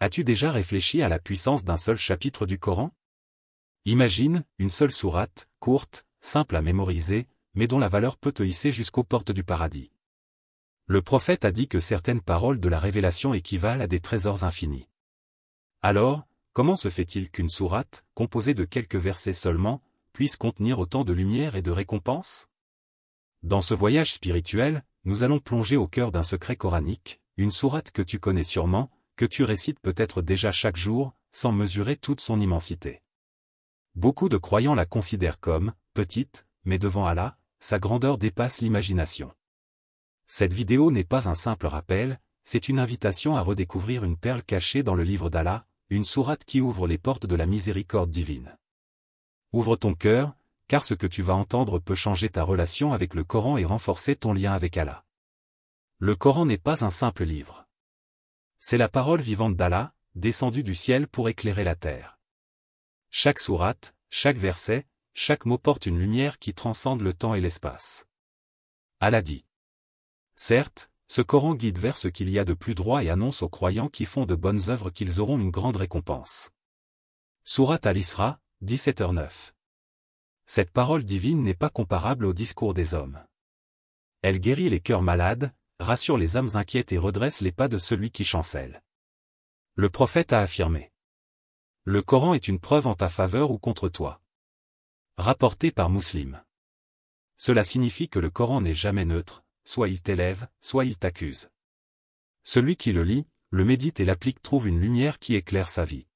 As-tu déjà réfléchi à la puissance d'un seul chapitre du Coran? Imagine, une seule sourate, courte, simple à mémoriser, mais dont la valeur peut te hisser jusqu'aux portes du paradis. Le prophète a dit que certaines paroles de la révélation équivalent à des trésors infinis. Alors, comment se fait-il qu'une sourate, composée de quelques versets seulement, puisse contenir autant de lumière et de récompense? Dans ce voyage spirituel, nous allons plonger au cœur d'un secret coranique, une sourate que tu connais sûrement, que tu récites peut-être déjà chaque jour, sans mesurer toute son immensité. Beaucoup de croyants la considèrent comme petite, mais devant Allah, sa grandeur dépasse l'imagination. Cette vidéo n'est pas un simple rappel, c'est une invitation à redécouvrir une perle cachée dans le livre d'Allah, une sourate qui ouvre les portes de la miséricorde divine. Ouvre ton cœur, car ce que tu vas entendre peut changer ta relation avec le Coran et renforcer ton lien avec Allah. Le Coran n'est pas un simple livre. C'est la parole vivante d'Allah, descendue du ciel pour éclairer la terre. Chaque sourate, chaque verset, chaque mot porte une lumière qui transcende le temps et l'espace. Allah dit. Certes, ce Coran guide vers ce qu'il y a de plus droit et annonce aux croyants qui font de bonnes œuvres qu'ils auront une grande récompense. Sourate Al-Isra, 17h09. Cette parole divine n'est pas comparable au discours des hommes. Elle guérit les cœurs malades, rassure les âmes inquiètes et redresse les pas de celui qui chancelle. Le prophète a affirmé. Le Coran est une preuve en ta faveur ou contre toi. Rapporté par Muslim. Cela signifie que le Coran n'est jamais neutre, soit il t'élève, soit il t'accuse. Celui qui le lit, le médite et l'applique trouve une lumière qui éclaire sa vie.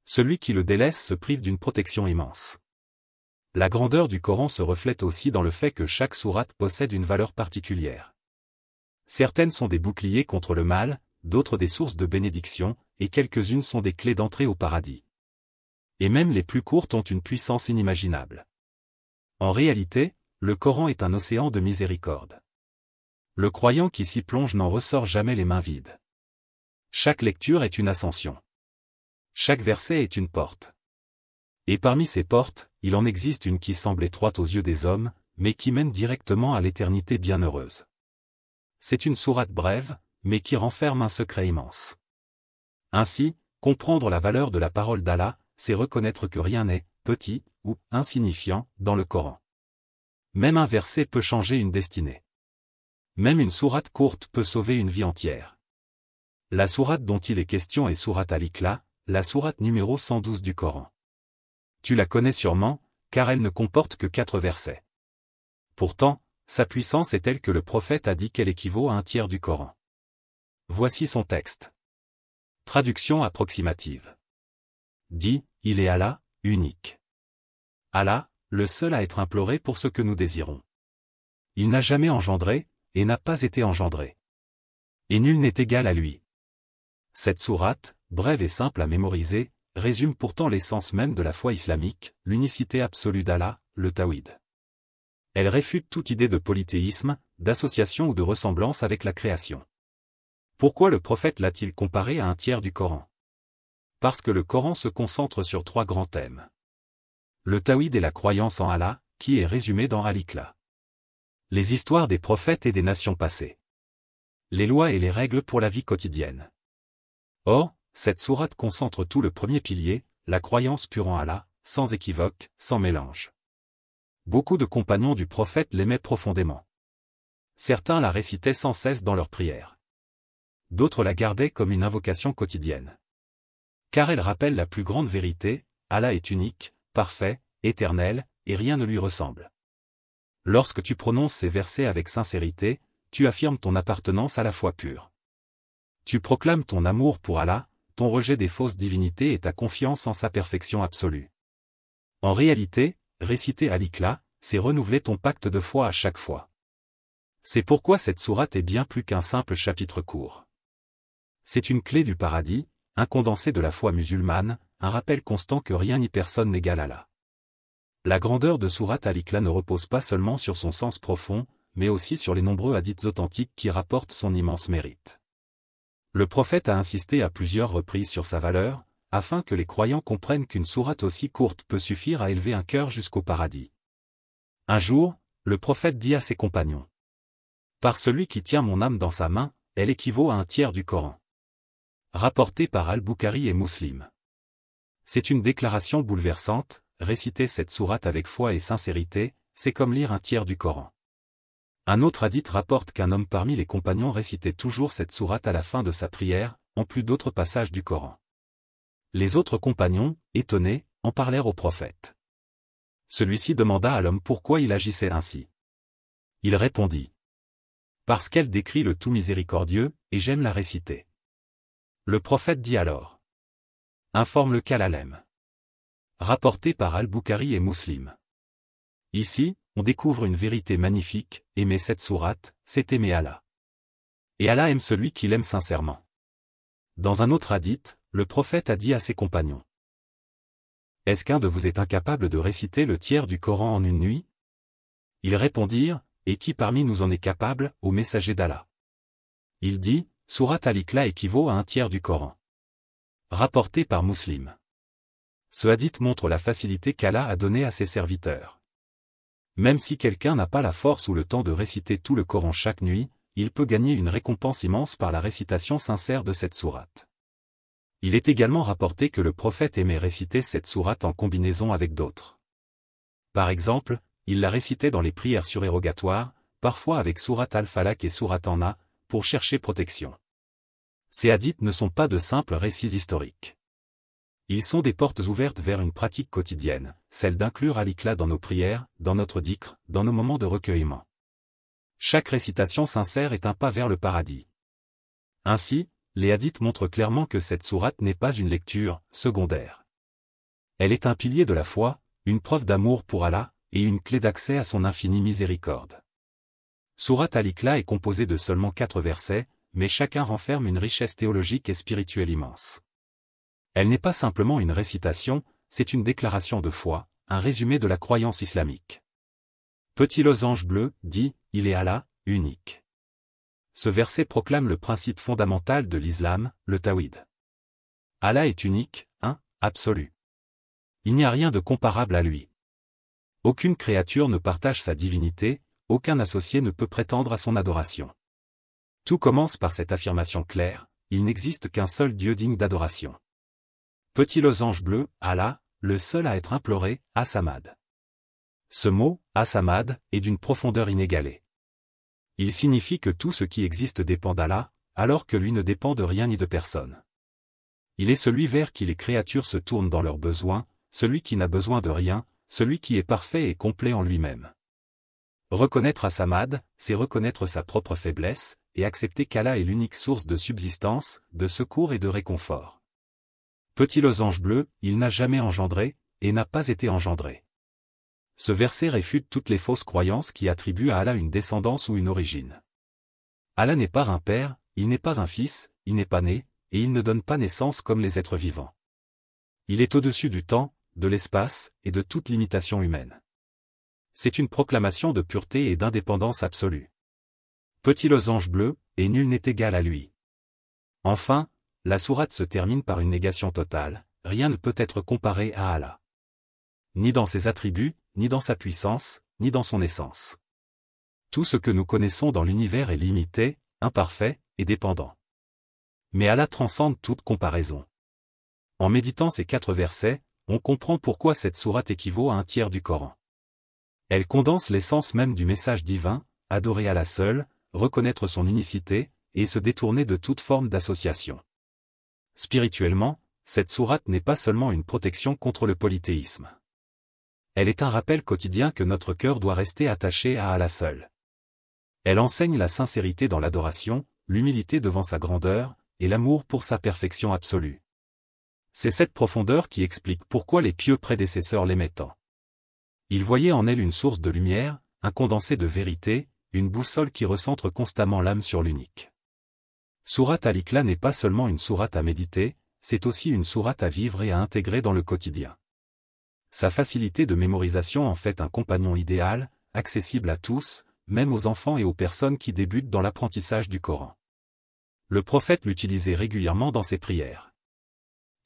Celui qui le délaisse se prive d'une protection immense. La grandeur du Coran se reflète aussi dans le fait que chaque sourate possède une valeur particulière. Certaines sont des boucliers contre le mal, d'autres des sources de bénédiction, et quelques-unes sont des clés d'entrée au paradis. Et même les plus courtes ont une puissance inimaginable. En réalité, le Coran est un océan de miséricorde. Le croyant qui s'y plonge n'en ressort jamais les mains vides. Chaque lecture est une ascension. Chaque verset est une porte. Et parmi ces portes, il en existe une qui semble étroite aux yeux des hommes, mais qui mène directement à l'éternité bienheureuse. C'est une sourate brève, mais qui renferme un secret immense. Ainsi, comprendre la valeur de la parole d'Allah, c'est reconnaître que rien n'est petit ou insignifiant dans le Coran. Même un verset peut changer une destinée. Même une sourate courte peut sauver une vie entière. La sourate dont il est question est sourate Al-Ikhlas, la sourate numéro 112 du Coran. Tu la connais sûrement, car elle ne comporte que 4 versets. Pourtant, sa puissance est telle que le prophète a dit qu'elle équivaut à un tiers du Coran. Voici son texte. Traduction approximative. Dit, il est Allah, unique. Allah, le seul à être imploré pour ce que nous désirons. Il n'a jamais engendré, et n'a pas été engendré. Et nul n'est égal à lui. Cette sourate, brève et simple à mémoriser, résume pourtant l'essence même de la foi islamique, l'unicité absolue d'Allah, le Tawhid. Elle réfute toute idée de polythéisme, d'association ou de ressemblance avec la création. Pourquoi le prophète l'a-t-il comparé à un tiers du Coran? Parce que le Coran se concentre sur 3 grands thèmes. Le Tawhid est la croyance en Allah, qui est résumée dans Al-Ikhlas. Les histoires des prophètes et des nations passées. Les lois et les règles pour la vie quotidienne. Or, cette sourate concentre tout le premier pilier, la croyance pure en Allah, sans équivoque, sans mélange. Beaucoup de compagnons du prophète l'aimaient profondément. Certains la récitaient sans cesse dans leurs prières. D'autres la gardaient comme une invocation quotidienne. Car elle rappelle la plus grande vérité, Allah est unique, parfait, éternel, et rien ne lui ressemble. Lorsque tu prononces ces versets avec sincérité, tu affirmes ton appartenance à la foi pure. Tu proclames ton amour pour Allah, ton rejet des fausses divinités et ta confiance en sa perfection absolue. En réalité, réciter Al-Ikhlas, c'est renouveler ton pacte de foi à chaque fois. C'est pourquoi cette sourate est bien plus qu'un simple chapitre court. C'est une clé du paradis, un condensé de la foi musulmane, un rappel constant que rien ni personne n'égale Allah. La grandeur de sourate Al-Ikhlas ne repose pas seulement sur son sens profond, mais aussi sur les nombreux hadiths authentiques qui rapportent son immense mérite. Le prophète a insisté à plusieurs reprises sur sa valeur, afin que les croyants comprennent qu'une sourate aussi courte peut suffire à élever un cœur jusqu'au paradis. Un jour, le prophète dit à ses compagnons. Par celui qui tient mon âme dans sa main, elle équivaut à un tiers du Coran. Rapporté par Al-Bukhari et Muslim. C'est une déclaration bouleversante, réciter cette sourate avec foi et sincérité, c'est comme lire un tiers du Coran. Un autre hadith rapporte qu'un homme parmi les compagnons récitait toujours cette sourate à la fin de sa prière, en plus d'autres passages du Coran. Les autres compagnons, étonnés, en parlèrent au prophète. Celui-ci demanda à l'homme pourquoi il agissait ainsi. Il répondit: parce qu'elle décrit le tout miséricordieux, et j'aime la réciter. Le prophète dit alors: informe-le qu'Allah l'aime. Rapporté par Al-Bukhari et Muslim. Ici, on découvre une vérité magnifique: aimer cette sourate, c'est aimer Allah. Et Allah aime celui qui l'aime sincèrement. Dans un autre hadith, le prophète a dit à ses compagnons: est-ce qu'un de vous est incapable de réciter le tiers du Coran en une nuit? Ils répondirent: et qui parmi nous en est capable, ô messager d'Allah? Il dit: sourate Al-Ikhlas équivaut à un tiers du Coran. Rapporté par Muslim. Ce hadith montre la facilité qu'Allah a donnée à ses serviteurs. Même si quelqu'un n'a pas la force ou le temps de réciter tout le Coran chaque nuit, il peut gagner une récompense immense par la récitation sincère de cette sourate. Il est également rapporté que le prophète aimait réciter cette sourate en combinaison avec d'autres. Par exemple, il la récitait dans les prières surérogatoires, parfois avec sourate Al-Falaq et sourate An-Nas, pour chercher protection. Ces hadiths ne sont pas de simples récits historiques. Ils sont des portes ouvertes vers une pratique quotidienne, celle d'inclure Al-Ikhlas dans nos prières, dans notre dhikr, dans nos moments de recueillement. Chaque récitation sincère est un pas vers le paradis. Ainsi, les hadiths montrent clairement que cette sourate n'est pas une lecture secondaire. Elle est un pilier de la foi, une preuve d'amour pour Allah, et une clé d'accès à son infinie miséricorde. Sourate Al-Ikhlas est composée de seulement 4 versets, mais chacun renferme une richesse théologique et spirituelle immense. Elle n'est pas simplement une récitation, c'est une déclaration de foi, un résumé de la croyance islamique. Petit losange bleu, dit, il est Allah, unique. Ce verset proclame le principe fondamental de l'islam, le tawhid. Allah est unique, un, absolu. Il n'y a rien de comparable à lui. Aucune créature ne partage sa divinité, aucun associé ne peut prétendre à son adoration. Tout commence par cette affirmation claire: il n'existe qu'un seul Dieu digne d'adoration. Petit losange bleu, Allah, le seul à être imploré, As-Samad. Ce mot, As-Samad, est d'une profondeur inégalée. Il signifie que tout ce qui existe dépend d'Allah, alors que lui ne dépend de rien ni de personne. Il est celui vers qui les créatures se tournent dans leurs besoins, celui qui n'a besoin de rien, celui qui est parfait et complet en lui-même. Reconnaître As-Samad, c'est reconnaître sa propre faiblesse, et accepter qu'Allah est l'unique source de subsistance, de secours et de réconfort. Petit losange bleu, il n'a jamais engendré, et n'a pas été engendré. Ce verset réfute toutes les fausses croyances qui attribuent à Allah une descendance ou une origine. Allah n'est pas un père, il n'est pas un fils, il n'est pas né, et il ne donne pas naissance comme les êtres vivants. Il est au-dessus du temps, de l'espace, et de toute limitation humaine. C'est une proclamation de pureté et d'indépendance absolue. Petit losange bleu, et nul n'est égal à lui. Enfin, la sourate se termine par une négation totale: rien ne peut être comparé à Allah. Ni dans ses attributs, ni dans sa puissance, ni dans son essence. Tout ce que nous connaissons dans l'univers est limité, imparfait, et dépendant. Mais Allah transcende toute comparaison. En méditant ces 4 versets, on comprend pourquoi cette sourate équivaut à un tiers du Coran. Elle condense l'essence même du message divin: adorer Allah seul, reconnaître son unicité, et se détourner de toute forme d'association. Spirituellement, cette sourate n'est pas seulement une protection contre le polythéisme. Elle est un rappel quotidien que notre cœur doit rester attaché à Allah seul. Elle enseigne la sincérité dans l'adoration, l'humilité devant sa grandeur, et l'amour pour sa perfection absolue. C'est cette profondeur qui explique pourquoi les pieux prédécesseurs l'aimaient tant. Ils voyaient en elle une source de lumière, un condensé de vérité, une boussole qui recentre constamment l'âme sur l'unique. Sourate Al-Ikhlas n'est pas seulement une sourate à méditer, c'est aussi une sourate à vivre et à intégrer dans le quotidien. Sa facilité de mémorisation en fait un compagnon idéal, accessible à tous, même aux enfants et aux personnes qui débutent dans l'apprentissage du Coran. Le prophète l'utilisait régulièrement dans ses prières.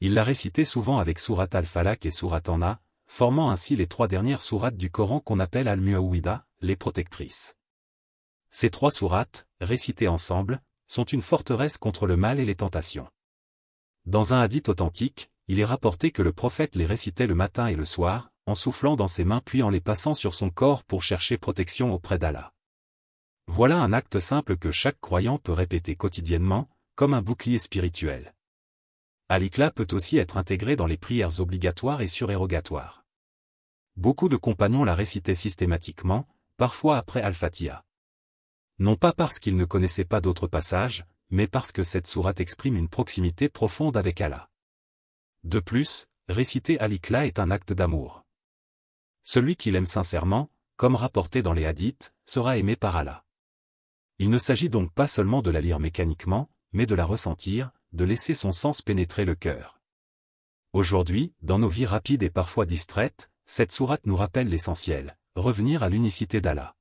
Il l'a récité souvent avec sourate Al-Falaq et sourate An-Nas, formant ainsi les 3 dernières sourates du Coran qu'on appelle Al-Mu'awwida, les protectrices. Ces 3 sourates, récitées ensemble, sont une forteresse contre le mal et les tentations. Dans un hadith authentique, il est rapporté que le prophète les récitait le matin et le soir, en soufflant dans ses mains puis en les passant sur son corps pour chercher protection auprès d'Allah. Voilà un acte simple que chaque croyant peut répéter quotidiennement, comme un bouclier spirituel. Al-Ikhlas peut aussi être intégré dans les prières obligatoires et surérogatoires. Beaucoup de compagnons la récitaient systématiquement, parfois après Al-Fatiha. Non pas parce qu'ils ne connaissaient pas d'autres passages, mais parce que cette sourate exprime une proximité profonde avec Allah. De plus, réciter Al-Ikhlas est un acte d'amour. Celui qui l'aime sincèrement, comme rapporté dans les hadiths, sera aimé par Allah. Il ne s'agit donc pas seulement de la lire mécaniquement, mais de la ressentir, de laisser son sens pénétrer le cœur. Aujourd'hui, dans nos vies rapides et parfois distraites, cette sourate nous rappelle l'essentiel, revenir à l'unicité d'Allah.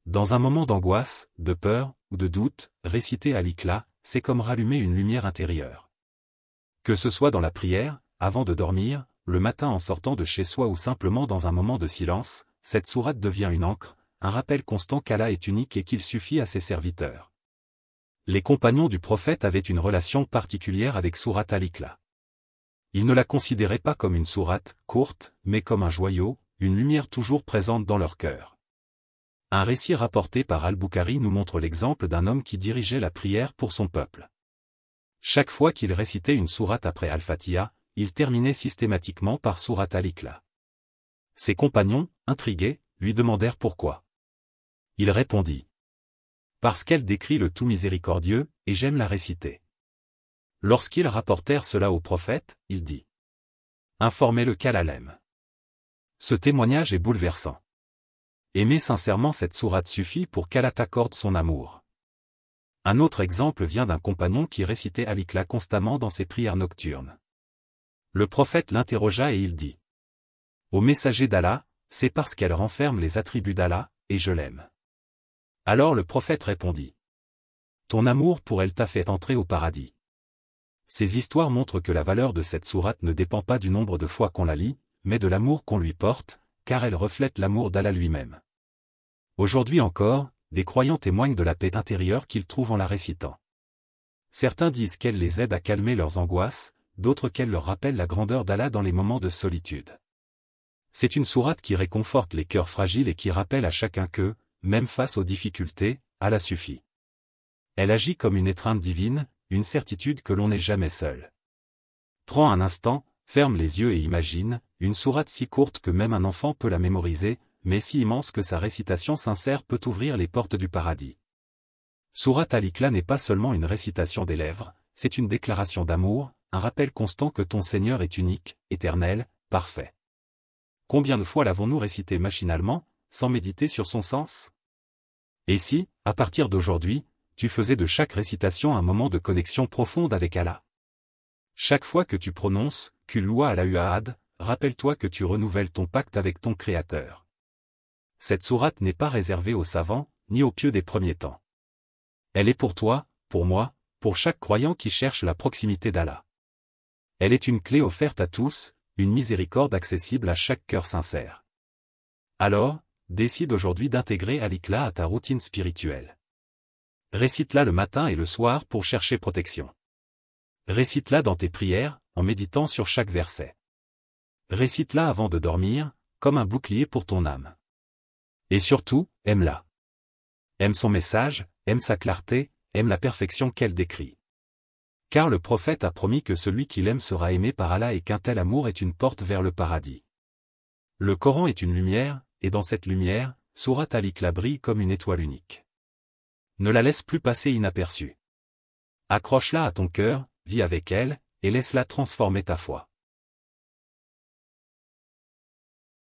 Dans un moment d'angoisse, de peur, ou de doute, réciter Al-Ikhlas, c'est comme rallumer une lumière intérieure. Que ce soit dans la prière, avant de dormir, le matin en sortant de chez soi ou simplement dans un moment de silence, cette sourate devient une ancre, un rappel constant qu'Allah est unique et qu'il suffit à ses serviteurs. Les compagnons du prophète avaient une relation particulière avec sourate Al-Ikhlas. Ils ne la considéraient pas comme une sourate, courte, mais comme un joyau, une lumière toujours présente dans leur cœur. Un récit rapporté par Al-Bukhari nous montre l'exemple d'un homme qui dirigeait la prière pour son peuple. Chaque fois qu'il récitait une sourate après Al-Fatiha, il terminait systématiquement par sourate Al-Ikhlas. Ses compagnons, intrigués, lui demandèrent pourquoi. Il répondit: parce qu'elle décrit le tout miséricordieux, et j'aime la réciter. Lorsqu'ils rapportèrent cela au prophète, il dit: informez-le qu'Allah l'aime. Ce témoignage est bouleversant. Aimer sincèrement cette sourate suffit pour qu'Allah t'accorde son amour. Un autre exemple vient d'un compagnon qui récitait Al-Ikhlas constamment dans ses prières nocturnes. Le prophète l'interrogea et il dit: ô messager d'Allah, c'est parce qu'elle renferme les attributs d'Allah, et je l'aime. Alors le prophète répondit: ton amour pour elle t'a fait entrer au paradis. Ces histoires montrent que la valeur de cette sourate ne dépend pas du nombre de fois qu'on la lit, mais de l'amour qu'on lui porte, car elle reflète l'amour d'Allah lui-même. Aujourd'hui encore, des croyants témoignent de la paix intérieure qu'ils trouvent en la récitant. Certains disent qu'elle les aide à calmer leurs angoisses, d'autres qu'elle leur rappelle la grandeur d'Allah dans les moments de solitude. C'est une sourate qui réconforte les cœurs fragiles et qui rappelle à chacun que, même face aux difficultés, Allah suffit. Elle agit comme une étreinte divine, une certitude que l'on n'est jamais seul. Prends un instant, ferme les yeux et imagine, une sourate si courte que même un enfant peut la mémoriser, mais si immense que sa récitation sincère peut ouvrir les portes du paradis. Sourate Al-Ikhlas n'est pas seulement une récitation des lèvres, c'est une déclaration d'amour, un rappel constant que ton Seigneur est unique, éternel, parfait. Combien de fois l'avons-nous récité machinalement, sans méditer sur son sens? Et si, à partir d'aujourd'hui, tu faisais de chaque récitation un moment de connexion profonde avec Allah? Chaque fois que tu prononces « Kul huwa Allahu ahad », rappelle-toi que tu renouvelles ton pacte avec ton Créateur. Cette sourate n'est pas réservée aux savants, ni aux pieux des premiers temps. Elle est pour toi, pour moi, pour chaque croyant qui cherche la proximité d'Allah. Elle est une clé offerte à tous, une miséricorde accessible à chaque cœur sincère. Alors, décide aujourd'hui d'intégrer Al-Ikhlas à ta routine spirituelle. Récite-la le matin et le soir pour chercher protection. Récite-la dans tes prières, en méditant sur chaque verset. Récite-la avant de dormir, comme un bouclier pour ton âme. Et surtout, aime-la. Aime son message, aime sa clarté, aime la perfection qu'elle décrit. Car le prophète a promis que celui qui l'aime sera aimé par Allah et qu'un tel amour est une porte vers le paradis. Le Coran est une lumière, et dans cette lumière, sourate Al-Ikhlas brille comme une étoile unique. Ne la laisse plus passer inaperçue. Accroche-la à ton cœur, vis avec elle, et laisse-la transformer ta foi.